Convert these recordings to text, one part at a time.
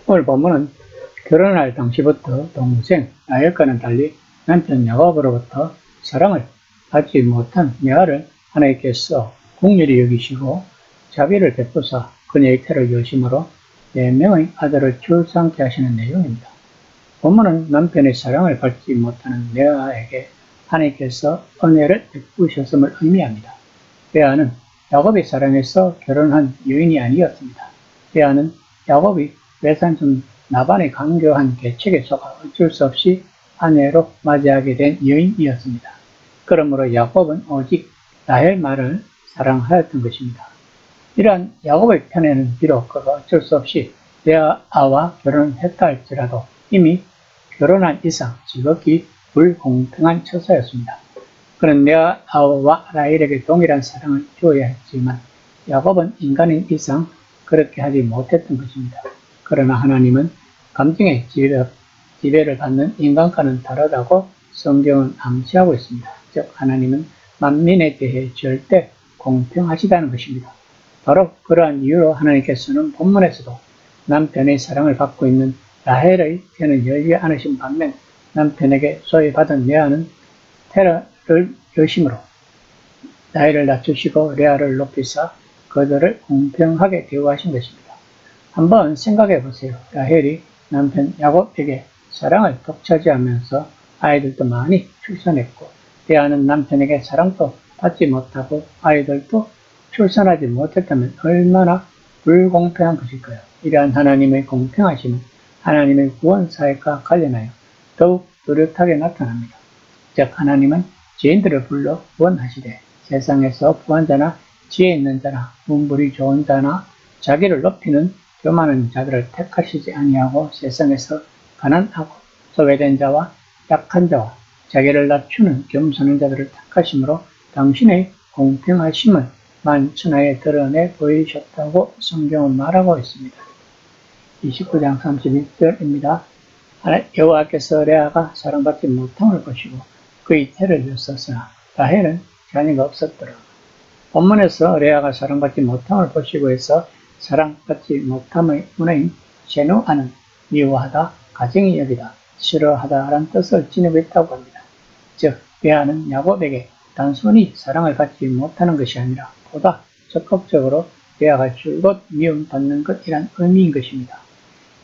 오늘 본문은 결혼할 당시부터 동생 라헬과는 달리 남편 야곱으로부터 사랑을 받지 못한 레아를 하나님께서 긍휼히 여기시고 자비를 베푸사 그녀의 태를 여심으로 4명의 아들을 출산케 하시는 내용입니다. 본문은 남편의 사랑을 받지 못하는 레아에게 하나님께서 은혜를 베푸셨음을 의미합니다. 레아는 야곱이 사랑해서 결혼한 여인이 아니었습니다. 레아는 야곱이 외삼촌 라반의 강교한 계책에 속아 어쩔 수 없이 아내로 맞이하게 된 여인이었습니다. 그러므로 야곱은 오직 라헬 말을 사랑하였던 것입니다. 이러한 야곱의 편에는 비록 그가 어쩔 수 없이 레아와 결혼했다 할지라도 이미 결혼한 이상 지극히 불공평한 처사였습니다. 그는 레아와 라헬에게 동일한 사랑을 주어야 했지만 야곱은 인간인 이상 그렇게 하지 못했던 것입니다. 그러나 하나님은 감정의 지배를 받는 인간과는 다르다고 성경은 암시하고 있습니다. 즉 하나님은 만민에 대해 절대 공평하시다는 것입니다. 바로 그러한 이유로 하나님께서는 본문에서도 남편의 사랑을 받고 있는 라헬의 태는 열지 않으신 반면 남편에게 소외받은 레아는 태를 여심으로 라헬을 낮추시고 레아를 높이사 그들을 공평하게 대우하신 것입니다. 한번 생각해 보세요. 라헬이 남편 야곱에게 사랑을 독차지하면서 아이들도 많이 출산했고 레아는 남편에게 사랑도 받지 못하고 아이들도 출산하지 못했다면 얼마나 불공평한 것일까요? 이러한 하나님의 공평하심은 하나님의 구원 사역과 관련하여 더욱 뚜렷하게 나타납니다. 즉 하나님은 죄인들을 불러 구원하시되 세상에서 부한 자나 지혜 있는 자나 문불이 좋은 자나 자기를 높이는 교만한 자들을 택하시지 아니하고 세상에서 가난하고 소외된 자와 약한 자와 자기를 낮추는 겸손한 자들을 택하심으로 당신의 공평하심을 만천하에 드러내 보이셨다고 성경은 말하고 있습니다. 29장 31절입니다. 여호와께서 레아가 사랑받지 못함을 보시고 그의 태를 여었으나 라헬은 자녀가 없었더라. 본문에서 레아가 사랑받지 못함을 보시고 해서 사랑받지 못함의 문화인 제노아는 미워하다, 가증히 여기다, 싫어하다라는 뜻을 지니고 있다고 합니다. 즉 레아는 야곱에게 단순히 사랑을 받지 못하는 것이 아니라 보다 적극적으로 레아가 줄곧 미움받는 것이란 의미인 것입니다.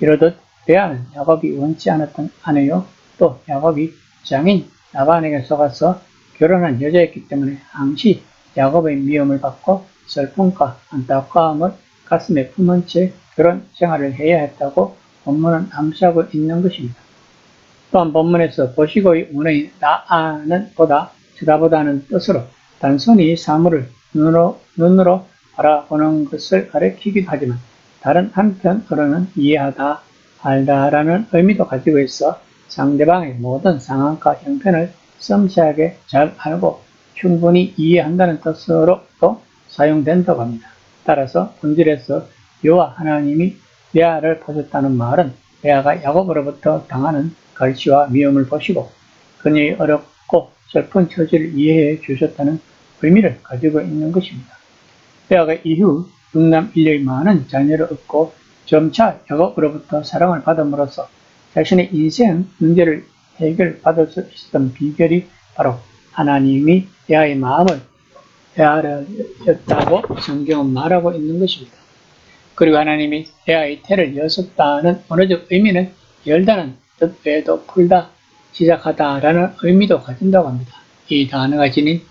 이르듯 레아는 야곱이 원치 않았던 아내요 또 야곱이 장인 라반에게 속아서 결혼한 여자였기 때문에 항시 야곱의 미움을 받고 슬픔과 안타까움을 가슴에 품은 채 결혼 생활을 해야 했다고 본문은 암시하고 있는 것입니다. 또한 본문에서 보시고의 원어인 라아는 보다 쳐다보다는 뜻으로 단순히 사물을 눈으로 바라보는 것을 가리키기도 하지만 다른 한편으로는 이해하다, 알다라는 의미도 가지고 있어 상대방의 모든 상황과 형편을 섬세하게 잘 알고 충분히 이해한다는 뜻으로도 사용된다고 합니다. 따라서 본질에서 여호와 하나님이 레아를 보셨다는 말은 레아가 야곱으로부터 당하는 갈시와 미움을 보시고 그녀의 어렵고 슬픈 처지를 이해해 주셨다는 의미를 가지고 있는 것입니다. 레아가 이후 6남 1녀의 많은 자녀를 얻고 점차 야곱으로부터 사랑을 받음으로써 자신의 인생 문제를 해결받을 수 있었던 비결이 바로 하나님이 레아의 마음을 헤아렸다고 성경은 말하고 있는 것입니다. 그리고 하나님이 레아의 태를 여었다는 언어적 의미는 열다는 뜻 외에도 풀다, 시작하다라는 의미도 가진다고 합니다. 이 단어가 지닌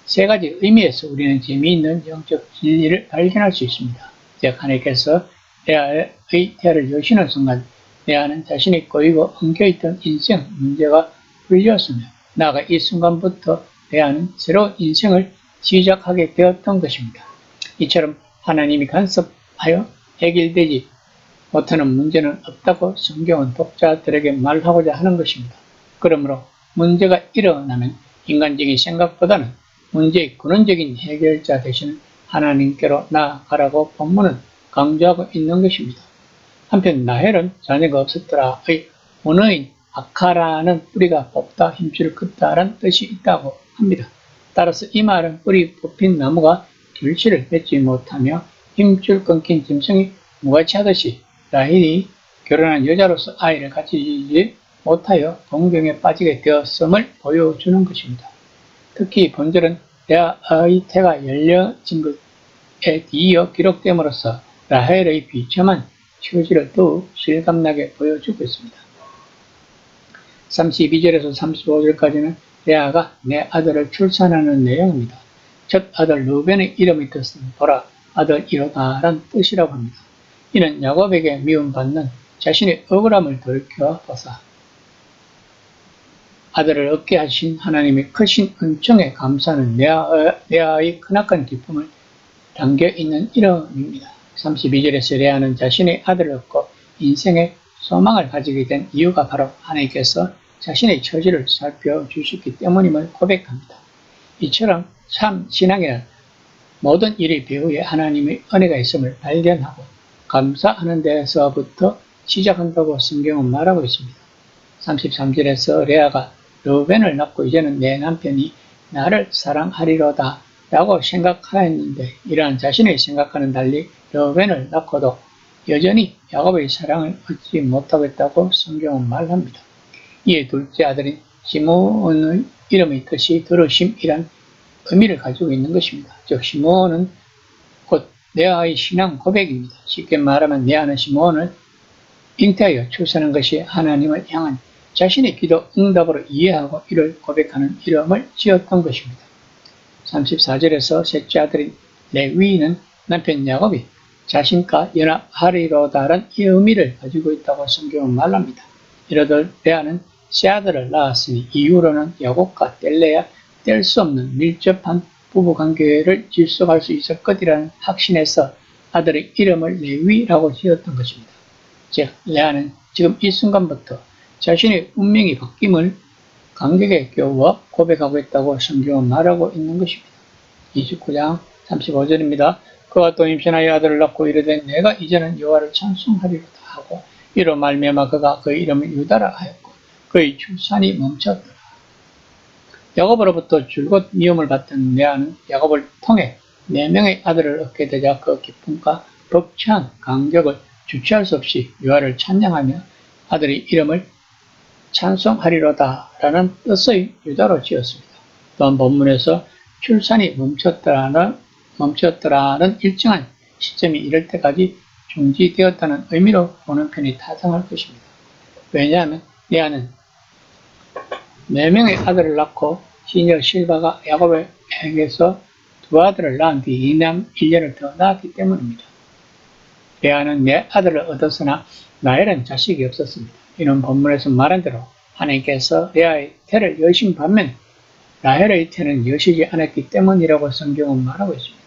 세 가지 의미에서 우리는 재미있는 영적 진리를 발견할 수 있습니다. 즉 하나님께서 레아의 태를 여시는 순간 레아는 자신이 꼬이고 엉켜있던 인생 문제가 풀렸으며 나아가 이 순간부터 레아는 새로운 인생을 시작하게 되었던 것입니다. 이처럼 하나님이 간섭하여 해결되지 못하는 문제는 없다고 성경은 독자들에게 말하고자 하는 것입니다. 그러므로 문제가 일어나면 인간적인 생각보다는 문제의 근원적인 해결자 되시는 하나님께로 나아가라고 본문은 강조하고 있는 것입니다. 한편 라헬은 자녀가 없었더라의 원어인 아카라는 뿌리가 뽑다, 힘줄을 긋다라는 뜻이 있다고 합니다. 따라서 이 말은 뿌리 뽑힌 나무가 결실을 맺지 못하며 힘줄 끊긴 짐승이 무가치하듯이 라헬이 결혼한 여자로서 아이를 가지지 못하여 동경에 빠지게 되었음을 보여주는 것입니다. 특히 본절은 레아의 태가 열려진 것에 이어 기록됨으로써 라헬의 비참한 처지를 더욱 실감나게 보여주고 있습니다. 32절에서 35절까지는 레아가 내 아들을 출산하는 내용입니다. 첫 아들 루벤의 이름의 뜻은 보라 아들 이로다란 뜻이라고 합니다. 이는 야곱에게 미움받는 자신의 억울함을 돌이켜보사 아들을 얻게 하신 하나님의 크신 은총에 감사하는 레아의 크나큰 기쁨을 담겨있는 이름입니다. 32절에서 레아는 자신의 아들을 얻고 인생의 소망을 가지게 된 이유가 바로 하나님께서 자신의 처지를 살펴주셨기 때문임을 고백합니다. 이처럼 참 신앙에는 모든 일의 배후에 하나님의 은혜가 있음을 발견하고 감사하는 데서부터 시작한다고 성경은 말하고 있습니다. 33절에서 레아가 르우벤을 낳고 이제는 내 남편이 나를 사랑하리로다 라고 생각하였는데 이러한 자신의 생각과는 달리 르우벤을 낳고도 여전히 야곱의 사랑을 얻지 못하고 있다고 성경은 말합니다. 이에 둘째 아들인 시므온의 이름의 뜻이 들으심이란 의미를 가지고 있는 것입니다. 즉 시므온은 곧 레아의 신앙 고백입니다. 쉽게 말하면 레아는 시므온을 잉태하여 출산한 것이 하나님을 향한 자신의 기도 응답으로 이해하고 이를 고백하는 이름을 지었던 것입니다. 34절에서 셋째 아들인 레위는 남편 야곱이 자신과 연합하리로다라는 의미를 가지고 있다고 성경은 말합니다. 이러들 레아는 세 아들을 낳았으니 이후로는 야곱과 뗄래야 뗄 수 없는 밀접한 부부관계를 질서할 수 있을 것이라는 확신에서 아들의 이름을 레위라고 지었던 것입니다. 즉 레아는 지금 이 순간부터 자신의 운명이 바뀜을 감격에 겨워 고백하고 있다고 성경은 말하고 있는 것입니다. 29장 35절입니다. 그가 또 임신하여 아들을 낳고 이르되 내가 이제는 여호와를 찬송하리로다 하고 이로 말미암아 그가 그 이름을 유다라 하였고 그의 출산이 멈췄더라. 야곱으로부터 줄곧 미움을 받던 레아는 야곱을 통해 4명의 아들을 얻게 되자 그 기쁨과 벅찬 감격을 주체할 수 없이 여호와를 찬양하며 아들의 이름을 찬송하리로다 라는 뜻의 유다로 지었습니다. 또한 본문에서 출산이 멈췄더라는 일정한 시점이 이럴 때까지 중지되었다는 의미로 보는 편이 타당할 것입니다. 왜냐하면 레아는 4명의 아들을 낳고 시녀 실바가 야곱에게서 2 아들을 낳은 뒤 2남 1년을 더 낳았기 때문입니다. 레아는 4아들을 얻었으나 라헬은 자식이 없었습니다. 이는 본문에서 말한 대로 하나님께서 레아의 태를 여신 반면 라헬의 태는 여시지 않았기 때문이라고 성경은 말하고 있습니다.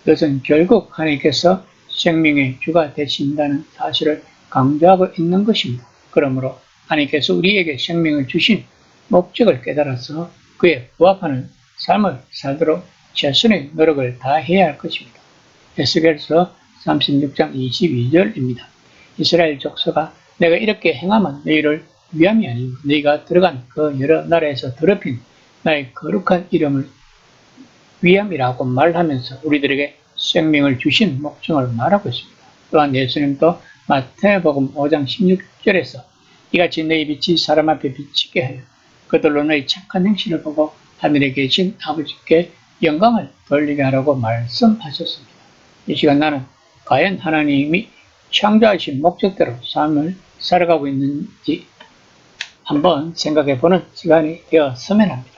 이것은 결국 하나님께서 생명의 주가 되신다는 사실을 강조하고 있는 것입니다. 그러므로 하나님께서 우리에게 생명을 주신 목적을 깨달아서 그에 부합하는 삶을 살도록 최선의 노력을 다해야 할 것입니다. 에스겔서 36장 22절입니다. 이스라엘 족속아 내가 이렇게 행하면 너희를 위함이 아니고 너희가 들어간 그 여러 나라에서 더럽힌 나의 거룩한 이름을 위함이라고 말하면서 우리들에게 생명을 주신 목적을 말하고 있습니다. 또한 예수님도 마태복음 5장 16절에서 이같이 너희 빛이 사람 앞에 비치게 하여 그들로 너희 착한 행실을 보고 하늘에 계신 아버지께 영광을 돌리게 하라고 말씀하셨습니다. 이 시간 나는 과연 하나님이 창조하신 목적대로 삶을 살아가고 있는지 한번 생각해 보는 시간이 되었으면 합니다.